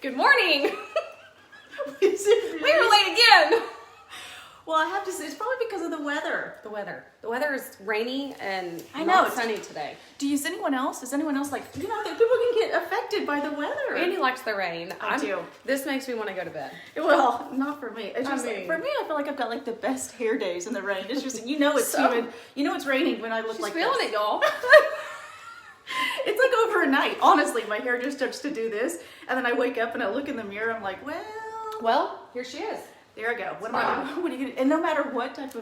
Good morning. We were late again. Well, I have to say, it's probably because of the weather. The weather is rainy and I know not sunny today. Does anyone else like, that people can get affected by the weather? Randy likes the rain. I do. This makes me want to go to bed. Well, not for me. It's just, for me, I feel like I've got like the best hair days in the rain. It's just, it's humid. It's raining when I look like this. She's feeling it, y'all. It's like overnight. Honestly, my hair just starts to do this, and then I wake up and I look in the mirror. I'm like, well, here she is. There I go. What are you gonna? And no matter what type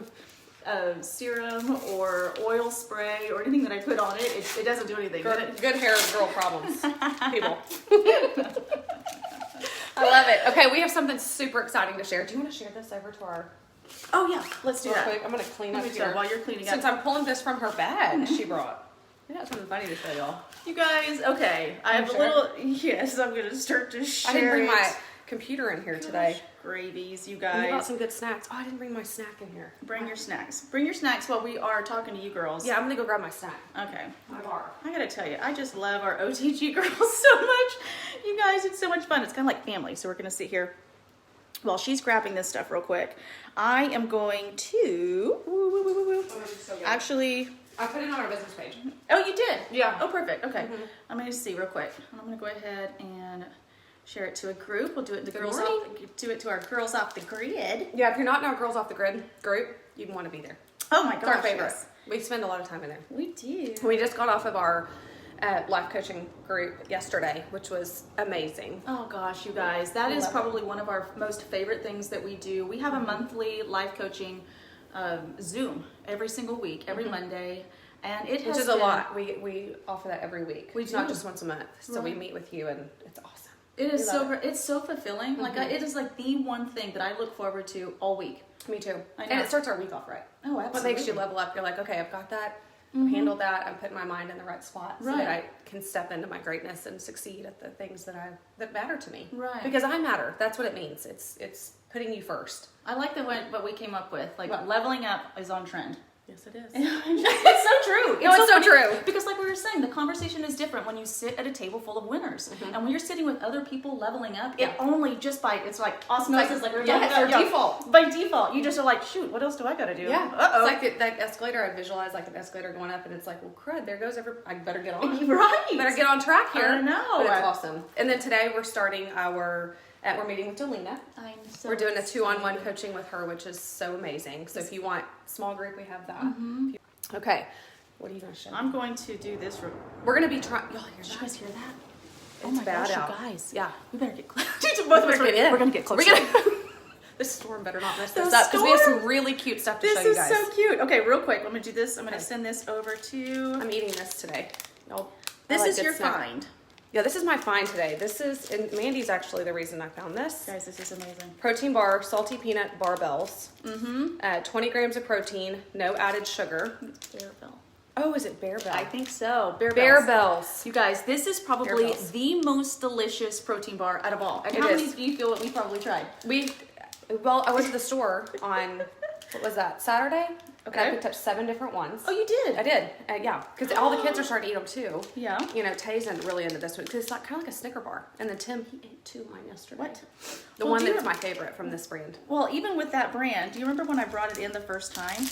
of serum or oil spray or anything that I put on it, it doesn't do anything. Good hair girl problems, people. I love it. Okay, we have something super exciting to share. Do you want to share this over to our? Oh yeah, let's do that. Quick. I'm gonna clean up here while you're cleaning up. Since I'm pulling this from her bag, she brought. I got something funny to show y'all. You guys, okay. I have a little. Yes, I'm gonna start to share. I didn't bring my computer in here today. Gravies, you And guys. we got some good snacks. Oh, I didn't bring my snack in here. Bring your snacks. Bring your snacks while we are talking to you girls. Yeah, I'm gonna go grab my snack. Okay. My bar. I gotta tell you, I just love our OTG girls so much. You guys, it's so much fun. It's kind of like family. So we're gonna sit here while she's grabbing this stuff real quick. I am going to actually. I put it on our business page. Oh, you did? Yeah. Oh, perfect. Okay. Mm-hmm. I'm going to see real quick. I'm going to go ahead and share it to a group. We'll do it to our girls off the grid. Yeah, if you're not in our Girls Off the Grid group, you want to be there. Oh my gosh. It's our favorite. Yes. We spend a lot of time in there. We do. We just got off of our life coaching group yesterday, which was amazing. Oh gosh, you guys. That is probably one of our most favorite things that we do. We have a monthly life coaching Zoom every single week, every Monday, and it has a lot. We offer that every week. We do. Not just once a month. So we meet with you, and it's awesome. It is it's so fulfilling. Like it is like the one thing that I look forward to all week. Me too. I know. And it starts our week off right. Oh, absolutely. What makes you level up? You're like, okay, I've got that. I've handled that. I'm putting my mind in the right spot so that I can step into my greatness and succeed at the things that matter to me. Right. Because I matter. That's what it means. It's putting you first. I like what we came up with. Like leveling up is on trend. Yes, it is. It's so true. It's so true. Because like we were saying, the conversation is different when you sit at a table full of winners. Mm-hmm. And when you're sitting with other people leveling up, it only just it's like osmosis, like we're talking about. Default. By default, you just are like, shoot, what else do I got to do? Yeah. Uh-oh. It's like that escalator. I visualize like an escalator going up, and it's like, well, crud, there goes I better get on. Right. Better get on track here. I know. But it's awesome. And then today we're starting we're meeting with Delina. We're doing a 2-on-1 coaching with her, which is so amazing. So if you want small group, we have that. Mm-hmm. Okay. What are you going to show me? I'm going to do this. We're going to be trying. Y'all, did you guys hear that? Oh my gosh, you guys. Yeah. We better get close. Both of us, we're going to get close. This storm better not mess this up because we have some really cute stuff to show you guys. This is so cute. Okay, real quick. I'm going to do this. I'm going to send this over to... I'm eating this today. This is your find. Yeah, this is my find today. And Mandy's actually the reason I found this. Guys, this is amazing. Protein bar, salty peanut barbells. Mm-hmm. 20 grams of protein, no added sugar. Bearbell. Oh, is it Bearbell? I think so. Bearbells. You guys, this is probably the most delicious protein bar out of all. How many do you feel that we probably tried? I went to the store on, what was that, Saturday? Okay. I picked up 7 different ones. Oh, you did? I did. Yeah, because all the kids are starting to eat them too. Yeah. Tay's really into this one because it's kind of like a Snicker bar. And then Tim, he ate 2 of mine yesterday. What? The one that's my favorite from this brand. Well, even with that brand, do you remember when I brought it in the first time?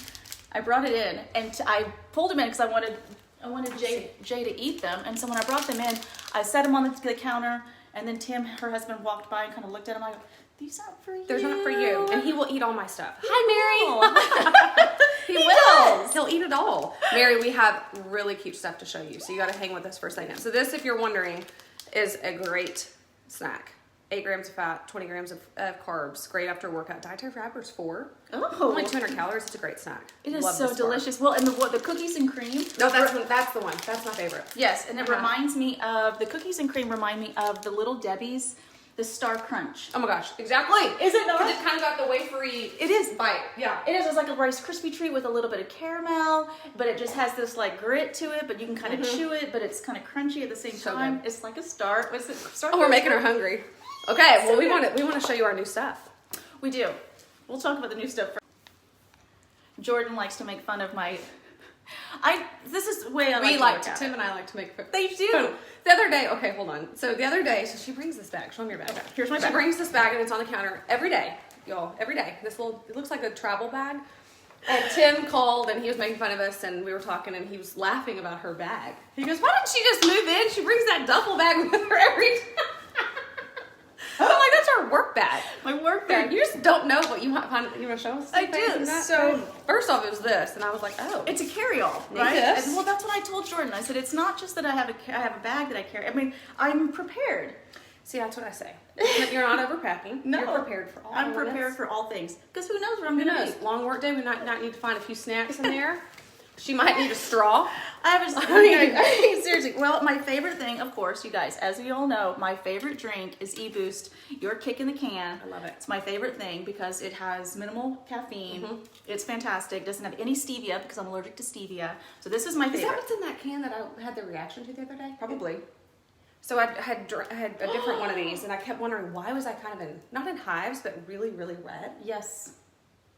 I brought it in and I pulled them in because I wanted Jay to eat them. And so when I brought them in, I set them on the counter. And then Tim, her husband, walked by and kind of looked at them. I go, these aren't for you. They're not for you. And he will eat all my stuff. Hi, Mary. He will. He'll eat it all. Mary, we have really cute stuff to show you. So you got to hang with us for a second. So this, if you're wondering, is a great snack. 8 grams of fat, 20 grams of carbs. Great after workout. Dietary fiber is 4. Oh. Only 200 calories. It's a great snack. It is so delicious. Well, and the cookies and cream. No, that's the one. That's my favorite. Yes, and it reminds me of, the cookies and cream remind me of the Little Debbie's, the Star Crunch. Oh my gosh, exactly. Is it not? Because it's kind of got the wafery. It is. Bite. Yeah. It is. It's like a Rice Krispie treat with a little bit of caramel, but it just has this like grit to it, but you can kind of chew it, but it's kind of crunchy at the same time. Good. It's like a Star. What's it? We're making her hungry. Okay, well we want to show you our new stuff. We do. We'll talk about the new stuff first. Jordan likes to make fun of my This is the way I Tim and I like to make. They do. The other day, okay, hold on. So the other day, so she brings this bag. Show me your bag. Okay, here's my bag. She brings this bag and it's on the counter every day, y'all. Every day. This little, it looks like a travel bag. And Tim called and he was making fun of us and we were talking and he was laughing about her bag. He goes, "Why didn't she just move in? She brings that duffel bag with her every time." I'm like, that's her work bag. My work bag. You just don't know what you want to show us. I do. So first off, it was this, and I was like, "Oh, it's a carry-all, right?" Yes. And, well, that's what I told Jordan. I said, "It's not just that I have a bag that I carry. I mean, I'm prepared." See, that's what I say. You're not overpacking. No, you're prepared for all. I'm prepared for all things because who knows where I'm going to be. Long work day. We might not need to find a few snacks in there. She might need a straw. I mean, seriously. Well, my favorite thing, of course, you guys, as you all know, my favorite drink is E-Boost. Your kick in the can. I love it. It's my favorite thing because it has minimal caffeine. Mm-hmm. It's fantastic. It doesn't have any stevia because I'm allergic to stevia. So this is my favorite. Is that what's in that can that I had the reaction to the other day? Probably. So I had a different one of these, and I kept wondering why was I kind of not in hives, but really, really red. Yes.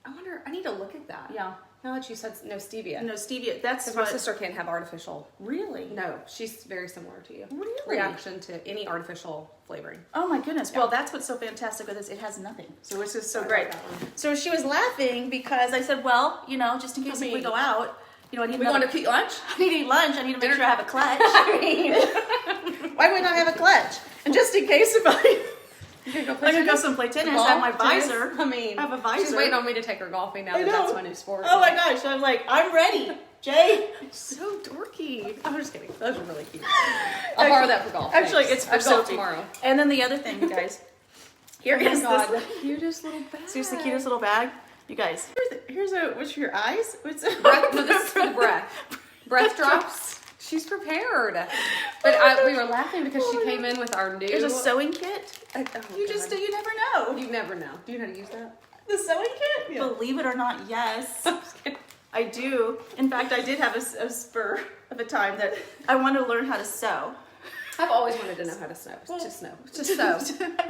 I wonder. I need to look at that. Yeah. Now that you said no stevia. No stevia. That's because my sister can't have artificial. Really? No, she's very similar to you. Really? Reaction to any artificial flavoring. Oh my goodness. Yeah. Well, that's what's so fantastic with this. It has nothing. So it's just so great. So she was laughing because I said, well, you know, just in case if we go out, you know, I need we want to eat lunch? I need to eat lunch. I need to make sure I have a clutch. I mean, why wouldn't I have a clutch? And just in case if I'm gonna go some play tennis. I have my visor. I mean, I have a visor. She's waiting on me to take her golfing now. That's my new sport. Oh my gosh! I'm like, I'm ready, Jay. So dorky. I'm just kidding. Those are really cute. I'll borrow that for golf. Actually, it's for golf tomorrow. And then the other thing, you guys. Here is the cutest little bag. Seriously, the cutest little bag. You guys. Here's a. What's for your eyes? What's breath? No, this is for the breath. Breath drops. She's prepared. But we were laughing because she came in with our new... There's a sewing kit. You never know. You never know. Do you know how to use that? The sewing kit? Yeah. Believe it or not, yes. I do. In fact, I did have a spur of a time that I wanted to learn how to sew. I've always wanted to know how to sew. Just sew.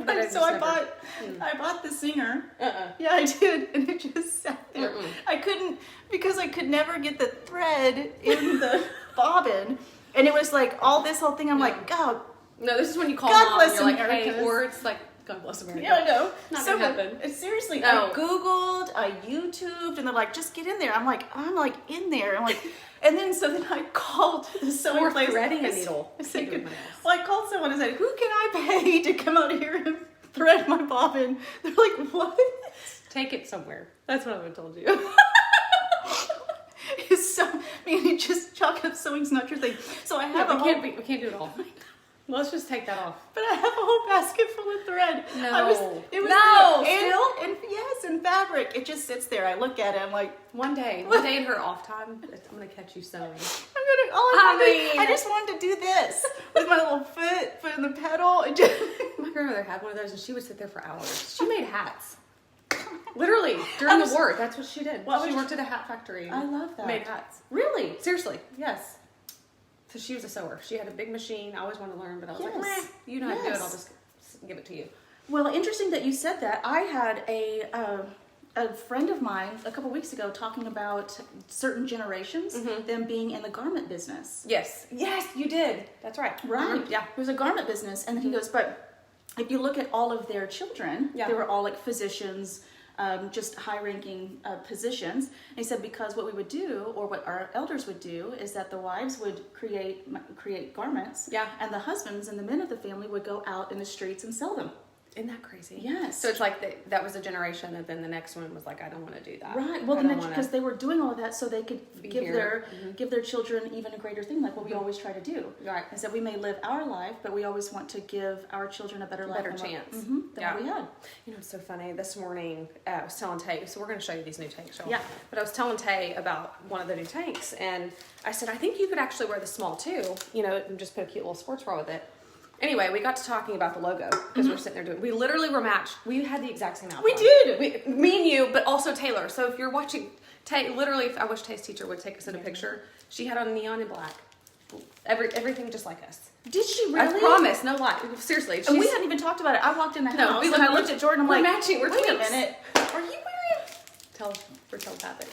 But so I bought the Singer. Yeah, I did, and it just sat there. I couldn't, because I could never get the thread in the bobbin, and it was like all this whole thing. I'm like, God. No, this is when you call God mom. Bless You're like, America. Hey, or it's like, God bless America. Yeah, I know. Not gonna happen. Seriously, no. I Googled, I YouTubed, and they're like, just get in there. I'm like in there. I'm like, and then I called the sewing place. Threading a needle. I called someone and said, who can I pay to come out here and thread my bobbin? They're like, what? Take it somewhere. That's what I would have told you. You just chalk up sewing's not your thing. So I have we can't do it all. Let's just take that off. But I have a whole basket full of thread. And fabric. It just sits there. I look at it. I'm like, one day in her off time, I'm gonna catch you sewing. I just wanted to do this with my little foot in the pedal. My grandmother had one of those, and she would sit there for hours. She made hats. Literally during the war. That's what she did. She worked at a hat factory. I love that. Made hats. Really? Seriously? Yes. So she was a sewer. She had a big machine. I always wanted to learn, but I was like, meh, you know how to do it. I'll just give it to you. Well, interesting that you said that. I had a friend of mine a couple weeks ago talking about certain generations, them being in the garment business. Yes, you did. That's right. Right. Yeah. It was a garment business, and then he goes, but if you look at all of their children, they were all like physicians, just high-ranking positions. And he said because what we would do, or what our elders would do, is that the wives would create garments, and the husbands and the men of the family would go out in the streets and sell them. Isn't that crazy? Yes. So it's like that was a generation, and then the next one was like, I don't want to do that. Right. Well, because they were doing all of that so they could give their children even a greater thing, like what we always try to do. Right. Is that we may live our life, but we always want to give our children a better chance than what we had. You know, it's so funny. This morning, I was telling Tay, so we're going to show you these new tanks, y'all. Yeah. But I was telling Tay about one of the new tanks, and I said, I think you could actually wear the small too, you know, and just put a cute little sports bra with it. Anyway, we got to talking about the logo because we're sitting there we literally were matched. We had the exact same outfit. We did. Me and you, but also Taylor. So if you're watching, Tay, literally, I wish Tay's teacher would take us in a picture. She had on neon and black. Everything just like us. Did she really? I promise, no lie. Seriously. And we hadn't even talked about it. I walked in the house and I looked at Jordan. I'm like, matching. We're wait twinks. a minute. Are you wearing? we're telepathic.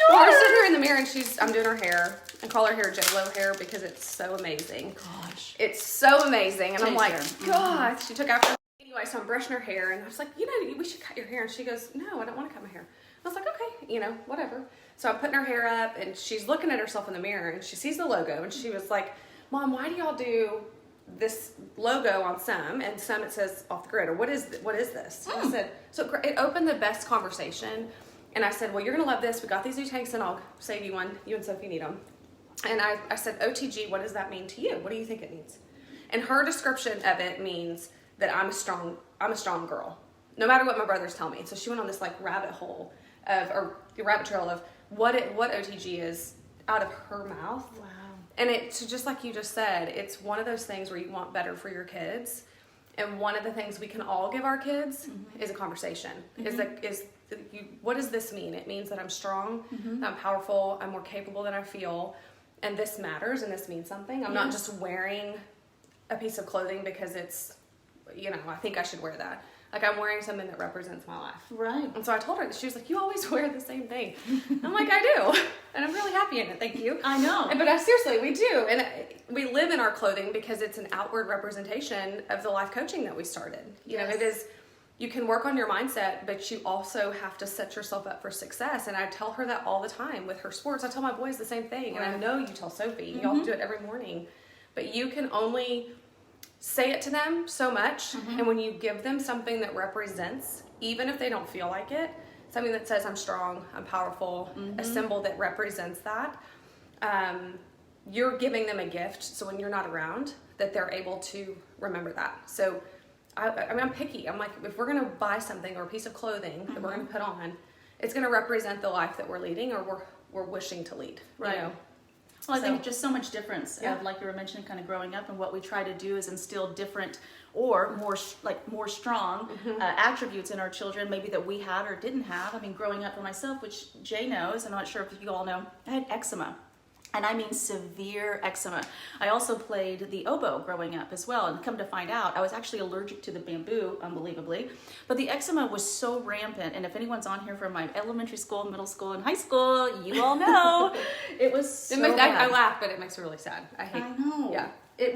Well, we're sitting here in the mirror and I'm doing her hair. I call her hair J-Lo hair because it's so amazing. Gosh. It's so amazing. And I'm like, Taste God, she took after. Anyway, so I'm brushing her hair and I was like, we should cut your hair. And she goes, no, I don't want to cut my hair. I was like, okay, whatever. So I'm putting her hair up and she's looking at herself in the mirror and she sees the logo and she was like, Mom, why do y'all do this logo on some and some it says Off the Grid, or what is this? And I said, so it opened the best conversation. And I said, well, you're gonna love this. We got these new tanks and I'll save you one. You and Sophie need them. And I said, OTG, what does that mean to you? What do you think it means? And her description of it means that I'm a strong girl, no matter what my brothers tell me. So she went on this like rabbit trail of what OTG is out of her mouth. Wow. And it's just like you just said, it's one of those things where you want better for your kids. And one of the things we can all give our kids is a conversation. What does this mean? It means that I'm strong, that I'm powerful, I'm more capable than I feel, and this matters and this means something. I'm not just wearing a piece of clothing because it's, I think I should wear that. Like I'm wearing something that represents my life. Right. And so I told her that. She was like, you always wear the same thing. I'm like, I do. And I'm really happy in it. Thank you. I know. But seriously, we do. And we live in our clothing because it's an outward representation of the life coaching that we started. It is, you can work on your mindset, but you also have to set yourself up for success. And I tell her that all the time with her sports. I tell my boys the same thing. And I know you tell Sophie, y'all do it every morning, but you can only say it to them so much. And when you give them something that represents, even if they don't feel like it, something that says I'm strong, I'm powerful, a symbol that represents that, you're giving them a gift. So when you're not around, that they're able to remember that. So I'm picky. I'm like, if we're going to buy something or a piece of clothing that we're going to put on, it's going to represent the life that we're leading or we're wishing to lead. Right. Well, I think just so much difference. Like you were mentioning, kind of growing up, and what we try to do is instill different or more strong attributes in our children, maybe that we had or didn't have. I mean, growing up for myself, which Jay knows, and I'm not sure if you all know, I had eczema. And I mean severe eczema. I also played the oboe growing up as well. And come to find out, I was actually allergic to the bamboo, unbelievably. But the eczema was so rampant. And if anyone's on here from my elementary school, middle school, and high school, you all know it was so bad. I laugh, but it makes me really sad. I know. Yeah. It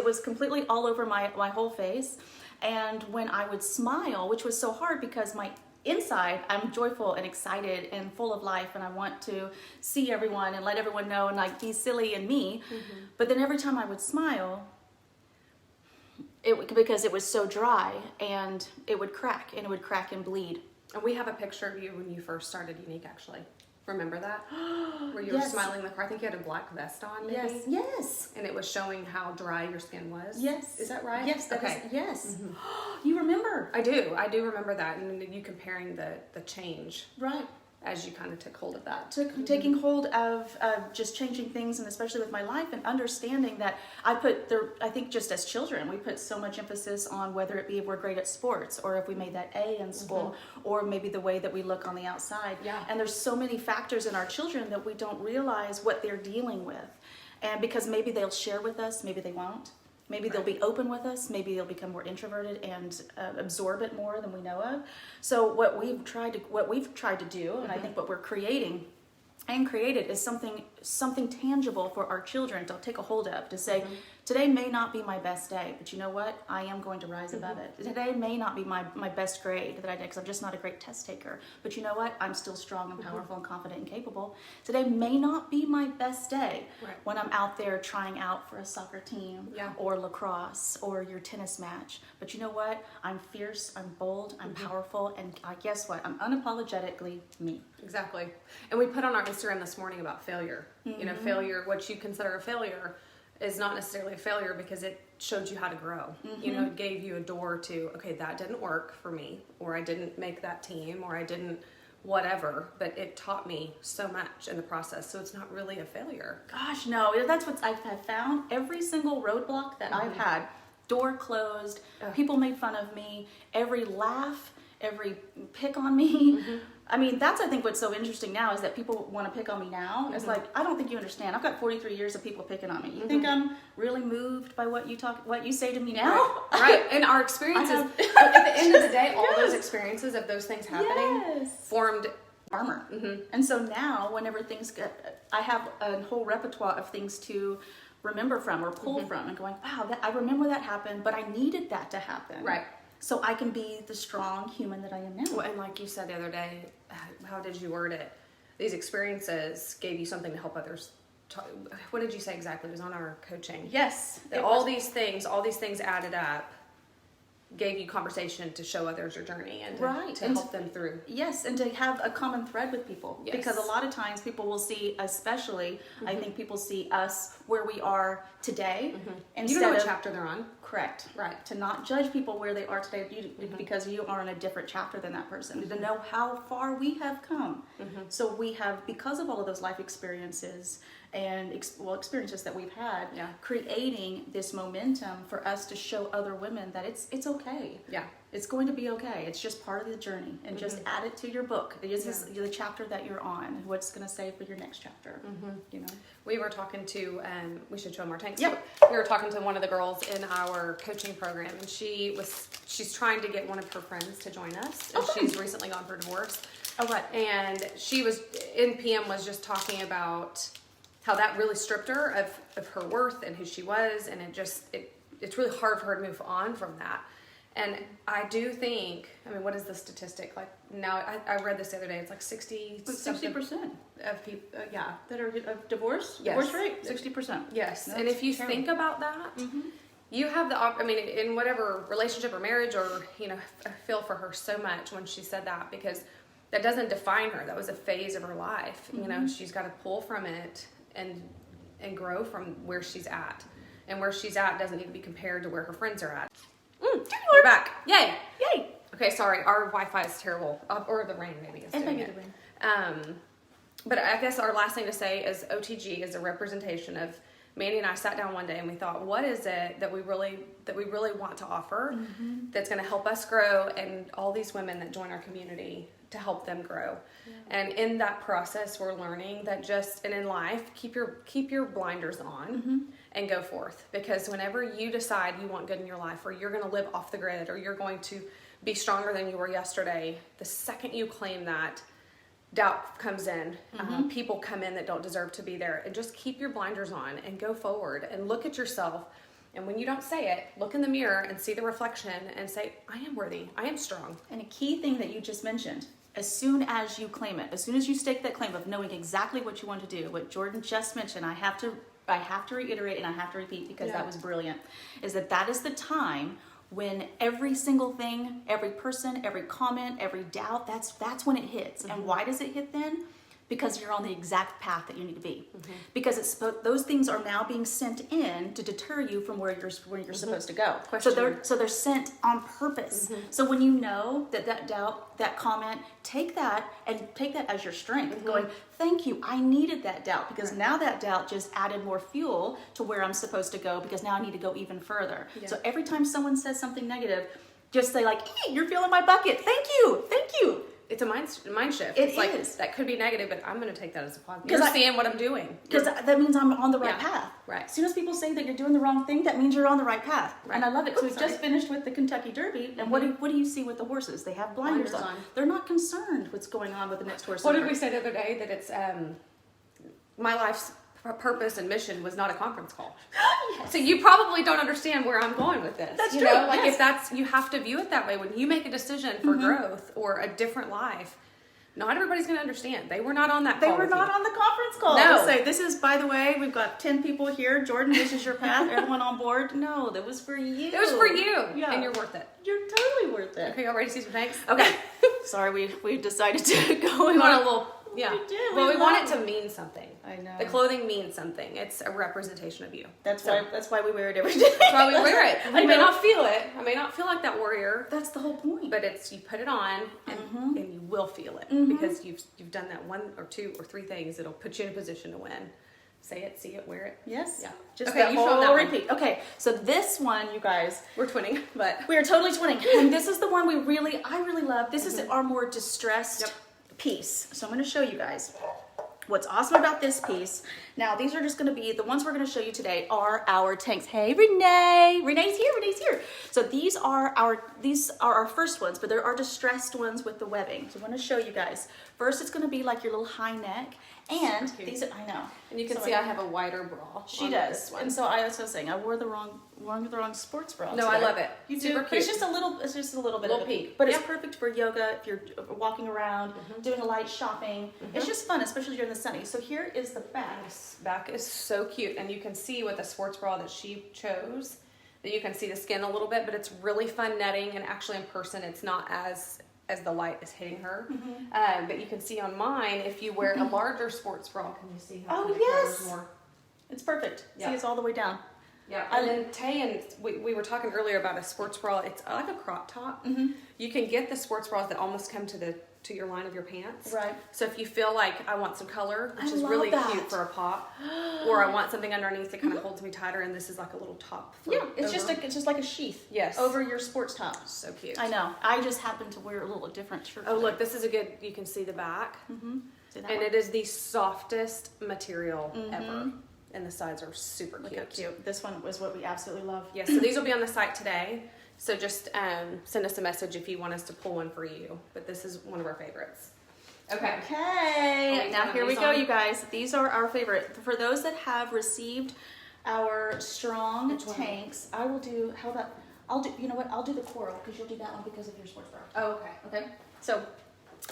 was completely all over my whole face. And when I would smile, which was so hard because my inside, I'm joyful and excited and full of life, and I want to see everyone and let everyone know and like be silly and me. But then every time I would smile, because it was so dry, and it would crack and bleed. And we have a picture of you when you first started Unique, actually. Remember that? Where you were smiling the car. I think you had a black vest on, maybe? Yes. And it was showing how dry your skin was? Yes. Is that right? Yes. Okay. Yes. You remember? I do remember that. And you comparing the change. Right. As you kind of took hold of that. Taking hold of just changing things, and especially with my life, and understanding that I think just as children, we put so much emphasis on whether it be if we're great at sports, or if we made that A in school, or maybe the way that we look on the outside. Yeah. And there's so many factors in our children that we don't realize what they're dealing with. And because maybe they'll share with us, maybe they won't. Maybe they'll be open with us. Maybe they'll become more introverted and absorb it more than we know of. So what we've tried to do, and I think what we're creating and created, is something tangible for our children to take a hold of. To say, today may not be my best day, but you know what? I am going to rise above it. Today may not be my best grade that I did, because I'm just not a great test taker. But you know what? I'm still strong and powerful and confident and capable. Today may not be my best day when I'm out there trying out for a soccer team or lacrosse or your tennis match. But you know what? I'm fierce, I'm bold, I'm powerful, and guess what? I'm unapologetically me. Exactly. And we put on our Instagram this morning about failure. Failure, what you consider a failure, is not necessarily a failure because it showed you how to grow. It gave you a door to, okay, that didn't work for me, or I didn't make that team, or I didn't whatever, but it taught me so much in the process. So it's not really a failure. Gosh, no, that's what I've found. Every single roadblock that I've had, door closed, people made fun of me, every laugh, every pick on me. I mean, that's, I think, what's so interesting now is that people want to pick on me now. It's like, I don't think you understand. I've got 43 years of people picking on me. You think I'm really moved by what you say to me now? Right. And our experiences, at the end of the day, all those experiences of those things happening formed armor. And so now whenever things get, I have a whole repertoire of things to remember from or pull from and going, wow, I remember that happened, but I needed that to happen. Right. So I can be the strong human that I am now. Well, and like you said the other day, how did you word it? These experiences gave you something to help others. What did you say exactly? It was on our coaching. Yes. All these things added up, gave you conversation to show others your journey and to help them through. Yes, and to have a common thread with people. Yes. Because a lot of times people will see, especially, I think people see us where we are today. And you don't know what chapter they're on. Correct. Right. To not judge people where they are today because you are in a different chapter than that person. To know how far we have come. So we have, because of all of those life experiences and experiences that we've had, creating this momentum for us to show other women that it's okay. Yeah. It's going to be okay. It's just part of the journey, and just add it to your book. This is the chapter that you're on. What's going to say for your next chapter? You know, we were talking to. We should show them our tanks. Yep. We were talking to one of the girls in our coaching program, and she's trying to get one of her friends to join us, and she's recently gone for divorce. Oh, what? And she was in PM was just talking about how that really stripped her of her worth and who she was, and it's really hard for her to move on from that. And I do think, I mean, what is the statistic? Like now, I read this the other day. It's like 60% of people, that are of divorce. Yes. Divorce rate 60%. Yes, That's and if you terrible. think about that, you have I mean, in whatever relationship or marriage, or I feel for her so much when she said that, because that doesn't define her. That was a phase of her life. She's got to pull from it and grow from where she's at, and where she's at doesn't need to be compared to where her friends are at. We're back. Yay. Yay. Okay, sorry. Our Wi-Fi is terrible. Or the rain maybe is doing it. But I guess our last thing to say is OTG is a representation of Mandy and I sat down one day and we thought, what is it that we really want to offer that's going to help us grow, and all these women that join our community to help them grow. And in that process, we're learning that and in life, keep your blinders on and go forth. Because whenever you decide you want good in your life, or you're going to live off the grid, or you're going to be stronger than you were yesterday, the second you claim that, doubt comes in. People come in that don't deserve to be there. And just keep your blinders on and go forward and look at yourself. And when you don't say it, look in the mirror and see the reflection and say, I am worthy. I am strong. And a key thing that you just mentioned, as soon as you claim it, as soon as you stake that claim of knowing exactly what you want to do, what Jordan just mentioned, I have to reiterate and I have to repeat, because that was brilliant, is that is the time when every single thing, every person, every comment, every doubt, that's when it hits. And why does it hit then? Because you're on the exact path that you need to be. Because those things are now being sent in to deter you from where you're supposed to go. So they're sent on purpose. So when you know that doubt, that comment, take that as your strength. Going, thank you, I needed that doubt, because now that doubt just added more fuel to where I'm supposed to go, because now I need to go even further. So every time someone says something negative, just say like, hey, you're filling my bucket. Thank you. It's a mind shift. It's like, is. That could be negative, but I'm going to take that as a positive. You're seeing what I'm doing. Because that means I'm on the right path. Right. As soon as people say that you're doing the wrong thing, that means you're on the right path. Right. And I love it. So we just finished with the Kentucky Derby, and what do you see with the horses? They have blinders on. They're not concerned what's going on with the next horse. What did we say the other day? That it's my life's purpose and mission was not a conference call. Yes. So you probably don't understand where I'm going with this. That's true. Like if you have to view it that way. When you make a decision for growth or a different life, not everybody's going to understand. They were not on that call. They were not on the conference call. No. Say, this is, by the way, we've got 10 people here. Jordan, this is your path. Everyone on board? No, that was for you. It was for you. Yeah. And you're worth it. You're totally worth it. Okay, y'all ready to see some thanks? Okay. Sorry, we decided to go on a little... Yeah. We did. Well, we want it to mean something. I know. The clothing means something. It's a representation of you. That's why we wear it every day. That's why we wear it. I may not feel it. I may not feel like that warrior. That's the whole point. But it's you put it on and you will feel it because you've done that one or two or three things that'll put you in a position to win. Say it, see it, wear it. Yes. Yeah. Just okay, that you whole that repeat. Okay, so this one, you guys, we're twinning, but we are totally twinning, and this is the one I really love. This is our more distressed piece. So I'm going to show you guys. What's awesome about this piece, now these are just going to be, the ones we're going to show you today are our tanks. Hey, Renee. Renee's here. So these are our first ones, but there are distressed ones with the webbing. So I want to show you guys. First, it's going to be like your little high neck, and these are, I know. And you can see I have a wider bra. She does, and so I was saying I wore the wrong sports bra. No, today. I love it. You Super do. cute. It's just a little bit of a peak, but it's perfect for yoga if you're walking around, doing a light shopping. It's just fun, especially during the sunny. So here is the back. This back is so cute, and you can see with the sports bra that she chose that you can see the skin a little bit, but it's really fun netting, and actually in person it's not as the light is hitting her. But you can see on mine, if you wear a larger sports bra, can you see how it covers more? It's perfect. Yeah. See, it's all the way down. Yeah, and then Tay, and we were talking earlier about a sports bra. It's like a crop top. You can get the sports bras that almost come to your line of your pants. Right. So if you feel like I want some color, which is love really that. cute for a pop, or I want something underneath that kind of holds me tighter, and this is like a little top. Yeah, it's just like a sheath. Yes. Over your sports top. So cute. I know. I just happen to wear a little different shirt. Oh, look, this is a good. You can see the back, See that and one? it is the softest material ever. And the sides are super Look cute. how cute. This one was what we absolutely love. Yeah, so these will be on the site today. So just send us a message if you want us to pull one for you. But this is one of our favorites. Okay. Okay. Now here we go, on? you guys. These are our favorite. For those that have received our strong tanks, I will do. How about? I'll do. You know what? I'll do the coral because you'll do that one because of your sports bra. Oh, okay. Okay. So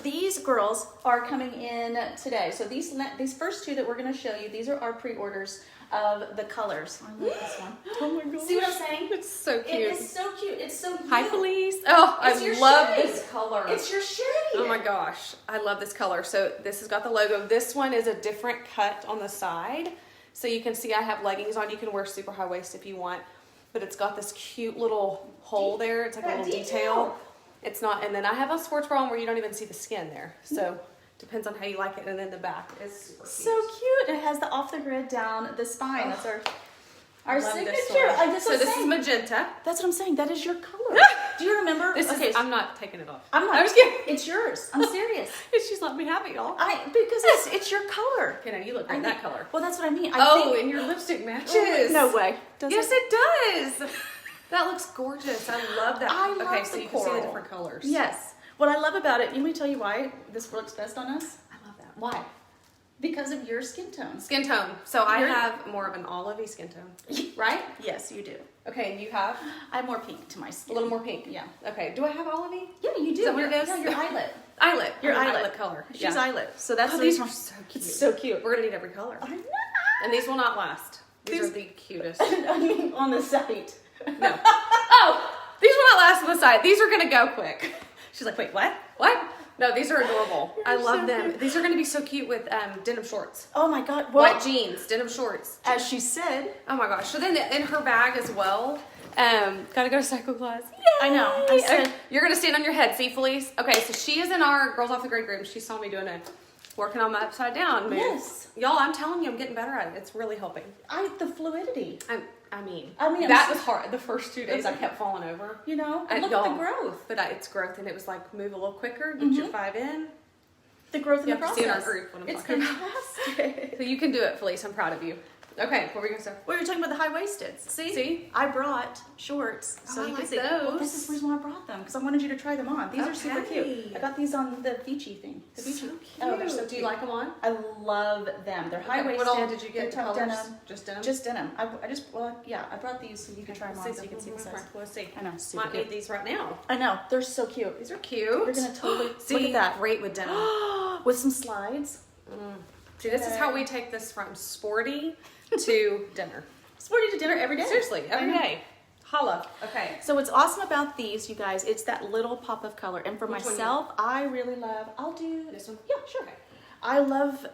these girls are coming in today. So these first two that we're going to show you, these are our pre-orders of the colors. I love this one. Oh my gosh. See what I'm saying? It's so cute. It is so cute. It's so cute. Hi, Felice. Oh, It's I your love shade. this color. It's your shade. Oh my gosh. I love this color. So this has got the logo. This one is a different cut on the side. So you can see I have leggings on. You can wear super high waist if you want. But it's got this cute little hole there. It's like a little detail. It's not, and then I have a sports bra on where you don't even see the skin there. So depends on how you like it. And then the back is super cute. So cute. It has the off the grid down the spine. That's our Love signature. this one. So this is magenta. That's what I'm saying. That is your color. Do you remember? This okay, is, I'm not taking it off. I'm not. I was kidding. It's yours. I'm serious. She's letting me have it, y'all. Because it's your color. Okay, now you look great in that color. Well, that's what I mean. And your lipstick matches. No way. Yes, it does. That looks gorgeous. I love that. I love okay, so the you can see coral. the different colors. Yes. What I love about it, let me tell you why this looks best on us. I love that. Why? Because of your skin tone. Skin tone. So I have more of an olivey skin tone, right? Yes, you do. Okay, and you have I have more pink to my skin. a little more pink. Yeah. Okay. Do I have olivey? Yeah, you do. Is that what it is? Yeah, your eyelet. Eyelet. Your I'm an eyelet color. She's eyelet. So that's Oh, the these reason. are so cute. It's so cute. We're gonna need every color. I know. And these will not last. These are the cutest. I mean, on the site. No. Oh, these will not last on the side. These are gonna go quick. She's like, wait, what? What? No, these are adorable. I love so them. cute. These are gonna be so cute with denim shorts. Oh my God. Well, White jeans, denim shorts. as she said. Oh my gosh. So then in her bag as well, gotta go to Cycle Class. I know. I said. You're gonna stand on your head, see, Felice? Okay, so she is in our Girls Off the Grid group. She saw me doing it, working on my upside down move. Yes. Y'all, I'm telling you, I'm getting better at it. It's really helping. The fluidity. I mean, that was hard. The first 2 days I kept falling over. You know, look at the y'all, growth. But it's growth, and it was like move a little quicker, get your 5 in. The growth in You the have to process. see in our group what I'm It's talking about. fantastic. So you can do it, Felice. I'm proud of you. Okay, what were we gonna say? Well, you're talking about the high-waisted. See? I brought shorts. So I you can like see. Well, this those. is the reason why I brought them, because I wanted you to try them on. These are super cute. Okay. I got these on the beachy thing. The beachy. So cute. Oh, they're so cute. Do you like them on? I love them. They're high-waisted. What all did you They're get? top Colors? denim. Just denim? Just denim. I brought these so you can try them on so you can see the size. We'll see. I know, super Might cute. need these right now. I know. They're so cute. These are cute. We're gonna totally see, look at that. Great with denim. With some slides. See, this is how we take this from sporty to dinner. Sporty to dinner every day. Seriously, every I know. day. Holla. Okay. So what's awesome about these, you guys, it's that little pop of color. And for Which one myself, I really love, I'll do This one? Yeah, sure. I love,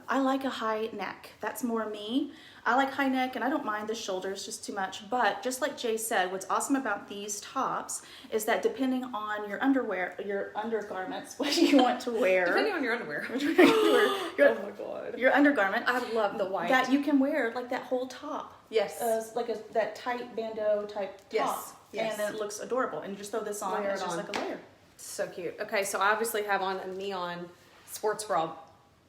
I like a high neck. That's more me. I like high neck and I don't mind the shoulders just too much. But just like Jay said, what's awesome about these tops is that depending on your underwear, your undergarments, what you want to wear. Depending on your underwear. oh my god. Your undergarment. I love the white. That you can wear like that whole top. Yes. That tight bandeau type top. Yes. Yes. And then it looks adorable. And you just throw this on, Layer it's it just on. like a layer. So cute. Okay, so I obviously have on a neon sports bra.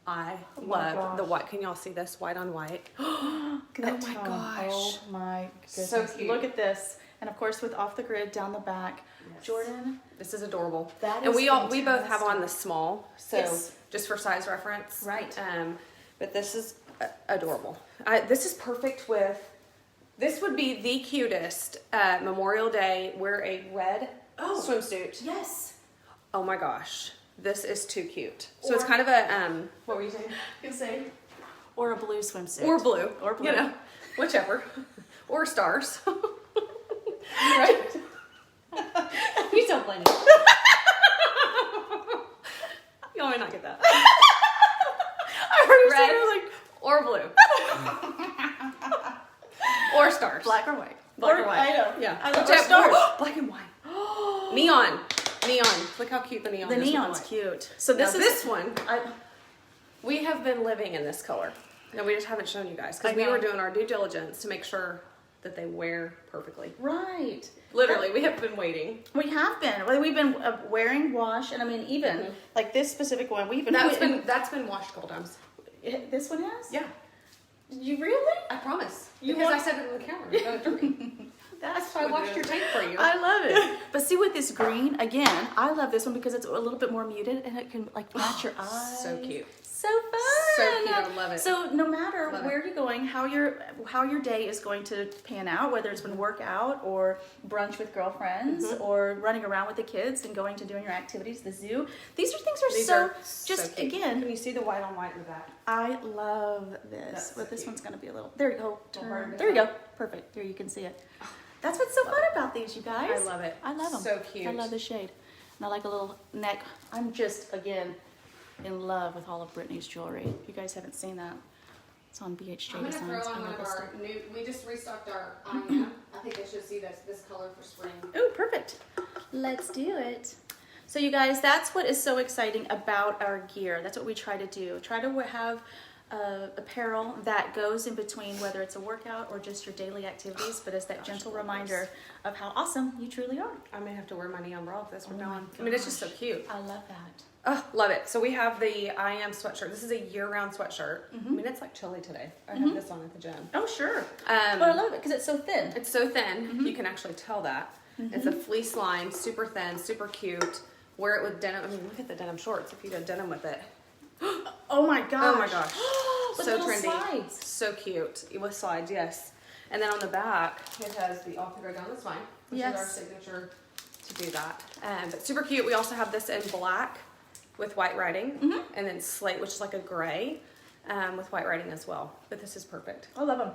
I love the white. Can y'all see this? White on white. Look at that Oh my tone. gosh. Oh my goodness. So cute. Look at this. And of course with Off the Grid down the back. Yes. Jordan. This is adorable. That and is we both have on the small, so yes. just for size reference. Right. But this is adorable. This is perfect with, this would be the cutest Memorial Day, wear a red swimsuit. Yes. Oh my gosh. This is too cute. So it's kind of a, what were you saying? I was saying, or a blue swimsuit. Or blue. Or blue. You know, whichever. Or stars. Right? You don't blame me. Y'all might not get that. I heard you Red. say like, Or blue. Or stars. black or white. Black or white. I know. Yeah. I love Whichever- stars. Black and white. Neon. Neon. Look how cute the neon The is. with neon's white. cute. So this Now, is this one. We have been living in this color. And we just haven't shown you guys. Because we were doing our due diligence to make sure that they wear perfectly. right. Literally, we have been waiting. We have been. Well, we've been wearing wash, and I mean even like this specific one. We've been. That's been washed a couple times. This one has. Yeah. You really? I promise. You because want- I said it on the camera. Don't dirty. That's why I washed your tank for you. I love it. But see with this green, again, I love this one because it's a little bit more muted and it can like match your eyes. So cute. So fun. So cute. I love it. So no matter Love where you're going, how your day is going to pan out, whether it's been workout or brunch with girlfriends or running around with the kids and going to doing your activities, the zoo. These are just cute. again. Can you see the white on white in the back? I love this. That's But so this cute. one's gonna be a little. There you go. Turn. There you go. Perfect. There you can see it. That's what's so fun about these, you guys. I love it. I love them. So cute. I love the shade. And I like a little neck. I'm just, again, in love with all of Brittany's jewelry. If you guys haven't seen that, it's on BHJ I'm going to Designs. throw on I one love of this our stuff. new, we just restocked our IM. I think I should see this color for spring. Ooh, perfect. Let's do it. So you guys, that's what is so exciting about our gear. That's what we try to do. Try to have apparel that goes in between, whether it's a workout or just your daily activities, but it's that gentle reminder of how awesome you truly are. I may have to wear my neon bra with this from now on. I mean, it's just so cute. I love that. Oh, love it. So we have the IM sweatshirt. This is a year-round sweatshirt. I mean, it's like chilly today. I have this on at the gym. Oh, sure. But I love it because it's so thin. It's so thin. You can actually tell that. It's a fleece line, super thin, super cute. Wear it with denim. I mean, look at the denim shorts if you did denim with it. Oh my gosh. Oh my gosh. With So little trendy. slides. So cute. With slides, yes. And then on the back, it has the Off the Grid on the spine, which is our Yes. signature to do that. But super cute. We also have this in black with white writing, and then slate, which is like a gray, with white writing as well. But this is perfect. I love them.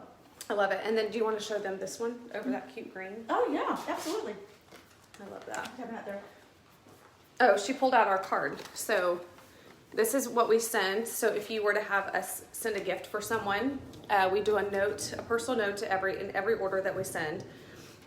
I love it. And then do you want to show them this one over that cute green? Oh yeah, absolutely. I love that. Have that there. Oh, she pulled out our card. So this is what we send. So if you were to have us send a gift for someone, we do a note, a personal note to in every order that we send.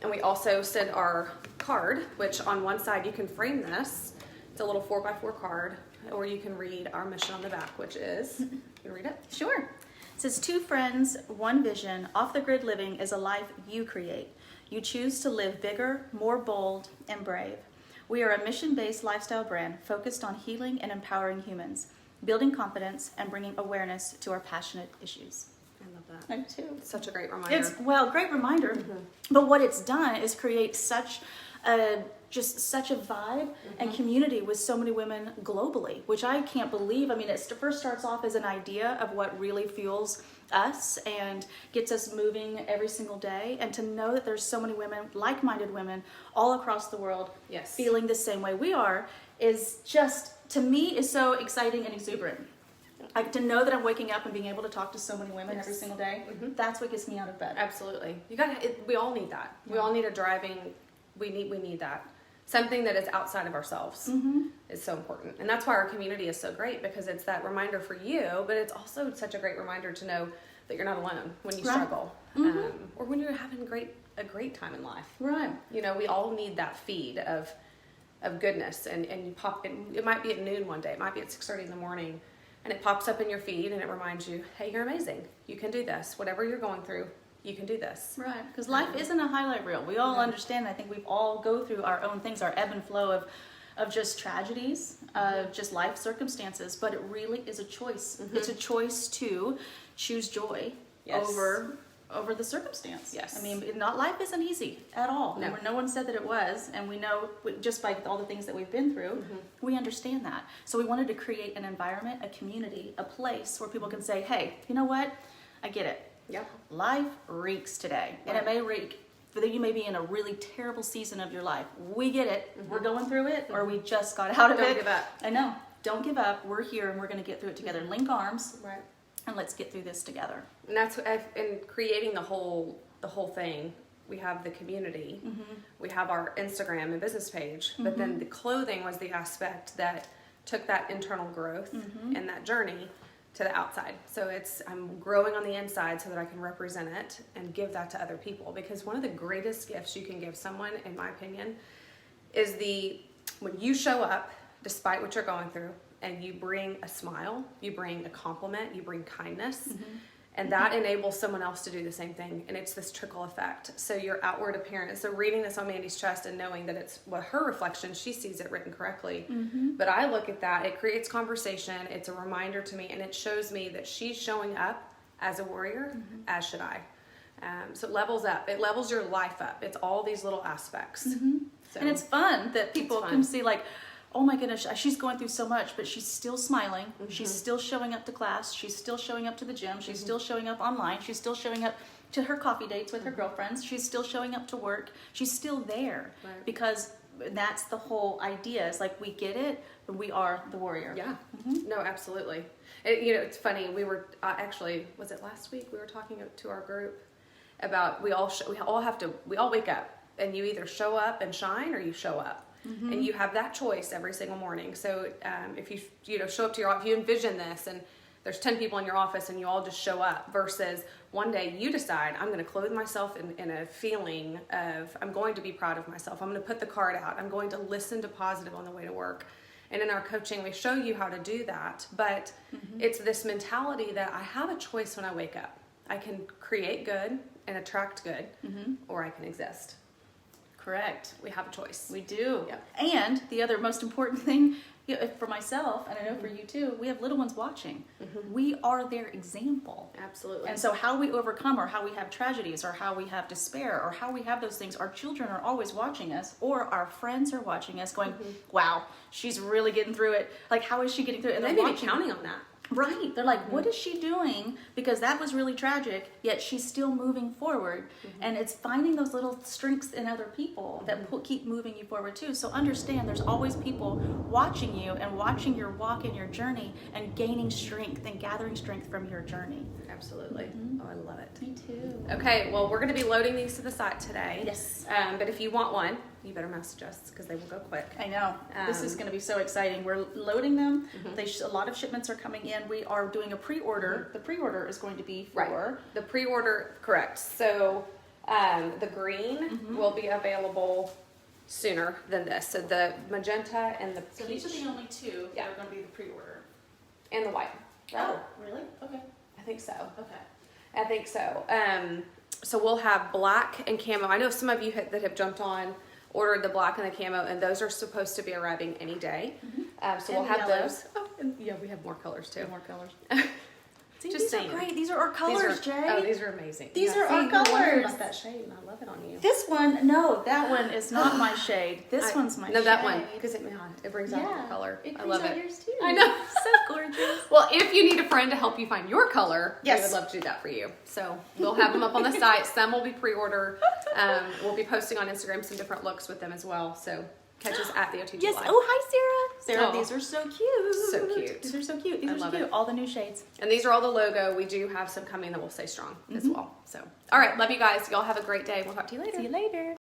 And we also send our card, which on one side you can frame this. It's a little 4x4 card, or you can read our mission on the back, which is, you read it? Sure. It says, 2 friends, 1 vision. Off the grid living is a life you create. You choose to live bigger, more bold, and brave. We are a mission-based lifestyle brand focused on healing and empowering humans, building confidence, and bringing awareness to our passionate issues. I love that. I do too. Such a great reminder. It's, well, great reminder. But what it's done is create such a vibe and community with so many women globally, which I can't believe. I mean, it first starts off as an idea of what really fuels us and gets us moving every single day, and to know that there's so many women, like-minded women all across the world, Yes. feeling the same way we are, is just, to me, is so exciting and exuberant. Like, to know that I'm waking up and being able to talk to so many women every single day, that's what gets me out of bed. Absolutely. We all need that. We all need a driving, we need that. Something that is outside of ourselves is so important. And that's why our community is so great, because it's that reminder for you, but it's also such a great reminder to know that you're not alone when you struggle, or when you're having a great time in life. Right. You know, we all need that feed of goodness, and you pop in. It might be at noon one day, it might be at 6:30 in the morning, and it pops up in your feed and it reminds you, hey, you're amazing. You can do this. Whatever you're going through, you can do this. Right, because life isn't a highlight reel. We all understand. I think we've all go through our own things, our ebb and flow of just tragedies, of just life circumstances. But it really is a choice. It's a choice to choose joy Yes. over over the circumstance. Yes. I mean, life isn't easy at all. No. No one said that it was, and we know just by all the things that we've been through, we understand that. So we wanted to create an environment, a community, a place where people can say, hey, you know what? I get it. Yep. Life reeks today, and Right. it may reek. You may be in a really terrible season of your life. We get it. We're going through it, or we just got out of it. Don't give up. I know. Don't give up. We're here, and we're going to get through it together. Link arms, Right. and let's get through this together. And that's in creating the whole thing. We have the community, we have our Instagram and business page, but then the clothing was the aspect that took that internal growth and that journey to the outside. So I'm growing on the inside so that I can represent it and give that to other people. Because one of the greatest gifts you can give someone, in my opinion, is when you show up despite what you're going through, and you bring a smile, you bring a compliment, you bring kindness, and that enables someone else to do the same thing, and it's this trickle effect. So your outward appearance, so reading this on Mandy's chest and knowing that it's her reflection, she sees it written correctly, but I look at that, it creates conversation, it's a reminder to me, and it shows me that she's showing up as a warrior, as should I. So it levels up, it levels your life up, it's all these little aspects. So, And it's fun that people fun. can see, like, oh my goodness, she's going through so much, but she's still smiling. She's still showing up to class. She's still showing up to the gym. She's still showing up online. She's still showing up to her coffee dates with her girlfriends. She's still showing up to work. She's still there, Right. because that's the whole idea. It's like, we get it, but we are the warrior. Yeah, no, absolutely. It's funny. We were actually, was it last week? We were talking to our group about we all wake up, and you either show up and shine or you show up. And you have that choice every single morning. So if you show up to if you envision this, and there's 10 people in your office and you all just show up, versus one day you decide, I'm going to clothe myself in a feeling of, I'm going to be proud of myself. I'm going to put the card out. I'm going to listen to positive on the way to work. And in our coaching, we show you how to do that. But it's this mentality that I have a choice when I wake up. I can create good and attract good, or I can exist. Correct. We have a choice. We do. Yep. And the other most important thing, for myself, and I know for you too, we have little ones watching. We are their example. Absolutely. And so how we overcome, or how we have tragedies, or how we have despair, or how we have those things, our children are always watching us, or our friends are watching us going, wow, she's really getting through it. Like, how is she getting through it? And they're they may be watching counting on that. Right. They're like, what is she doing? Because that was really tragic, yet she's still moving forward. And it's finding those little strengths in other people that keep moving you forward too. So understand, there's always people watching you and watching your walk and your journey, and gaining strength and gathering strength from your journey. Absolutely. Oh, I love it. Me too. Okay, well, we're going to be loading these to the site today. Yes. But if you want one, you better message us, because they will go quick. I know. This is going to be so exciting. We're loading them. A lot of shipments are coming in. We are doing a pre-order. The pre-order is going to be for... Right. The pre-order, correct. So the green will be available sooner than this. So the magenta and the So peach these are the only two that are going to be the pre-order. and the white. Oh, really? Okay. I think so. Okay. I think so. So we'll have black and camo. I know some of you that have jumped on ordered the black and the camo, and those are supposed to be arriving any day. So we'll And have yellows. those. Oh, and yeah, we have more colors too. More colors. See, Just these saying. are great. These are our colors, Jay. Oh, these are amazing. These are see, our you were wondering colors. about that shade, and I love it on you. This one, no, that one is not my shade. This one's my shade. No, that one, because it brings out your color. It I brings love out it. yours too. I know. So gorgeous. Well, if you need a friend to help you find your color, Yes. we would love to do that for you. So we'll have them up on the site. Some will be pre-order. We'll be posting on Instagram some different looks with them as well. So catch us at TheOTGLife. Yes. Oh, hi, Sarah. Sarah, Oh. these are so cute. So cute. These are so cute. These I are so love cute. it. All the new shades. And these are all the logo. We do have some coming that will stay strong as well. So, all right. Love you guys. Y'all have a great day. We'll talk to you later. See you later.